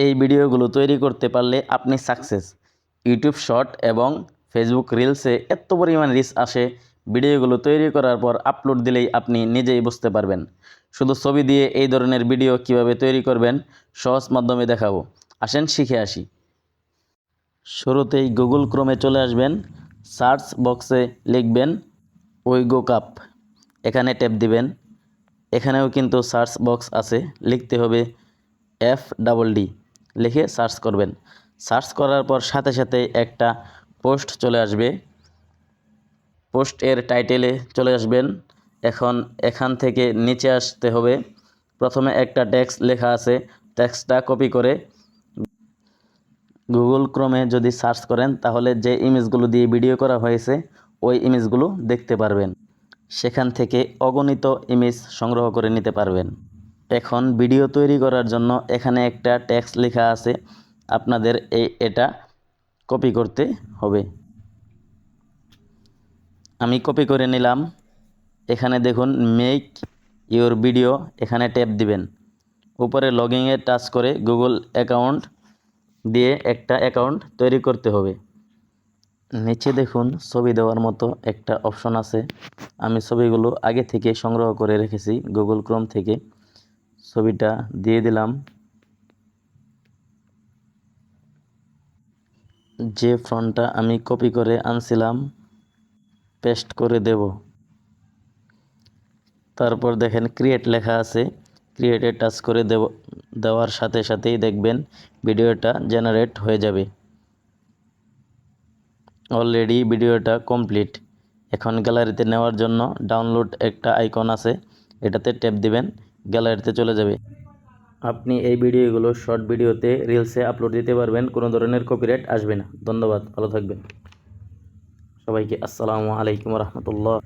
এই ভিডিওগুলো তৈরি করতে পারলে আপনি সাকসেস। ইউটিউব শর্ট এবং ফেসবুক রিলসে এত পরিমাণ রিচ আসে, ভিডিওগুলো তৈরি করার পর আপলোড দিলেই আপনি নিজেই বুঝতে পারবেন। শুধু ছবি দিয়ে এই ধরনের ভিডিও কিভাবে তৈরি করবেন সহজ মাধ্যমে দেখাবো। আসেন শিখে আসি। শুরুতেই গুগল ক্রোমে চলে আসবেন, সার্চ বক্সে লিখবেন ওইগো কাপ, এখানে ট্যাপ দিবেন। এখানেও কিন্তু সার্চ বক্স আছে, লিখতে হবে FDD লিখে সার্চ করবেন। সার্চ করার পর সাথে সাথে একটা পোস্ট চলে আসবে, পোস্টের টাইটেলে চলে আসবেন। এখান থেকে নিচে আসতে হবে, প্রথমে একটা টেক্সট লেখা আছে, টেক্সটটা কপি করে গুগল ক্রোমে যদি সার্চ করেন তাহলে যে ইমেজগুলো দিয়ে ভিডিও করা হয়েছে ওই ইমেজগুলো দেখতে পারবেন। সেখান থেকে অগণিত ইমেজ সংগ্রহ করে নিতে পারবেন। এখন ভিডিও তৈরি করার জন্য এখানে একটা টেক্সট লেখা আছে, আপনাদের এটা কপি করতে হবে। আমি কপি করে নিলাম। এখানে দেখুন মেক ইওর ভিডিও, এখানে ট্যাপ দিবেন। উপরে লগইনে টাচ করে গুগল অ্যাকাউন্ট দিয়ে একটা অ্যাকাউন্ট তৈরি করতে হবে। নিচে দেখুন ছবি দেওয়ার মতো একটা অপশন আছে। আমি ছবিগুলো আগে থেকে সংগ্রহ করে রেখেছি গুগল ক্রোম থেকে। ছবিটা দিয়ে দিলাম। যে ফন্টটা আমি কপি করে আনছিলাম পেস্ট করে দেব। তারপর দেখেন ক্রিয়েট লেখা আছে, ক্রিয়েটে টাচ করে দেওয়ার সাথে সাথেই দেখবেন ভিডিওটা জেনারেট হয়ে যাবে। অলরেডি ভিডিওটা কমপ্লিট। এখন গ্যালারিতে নেওয়ার জন্য ডাউনলোড একটা আইকন আছে, এটাতে ট্যাপ দিবেন, গ্যালারিতে চলে যাবে। আপনি এই ভিডিওগুলো শর্ট ভিডিওতে রিলসে আপলোড দিতে পারবেন, কোনো ধরনের কপিরাইট আসবে না। ধন্যবাদ, ভালো থাকবেন সবাইকে। আসসালামু আলাইকুম রহমতুল্লাহ।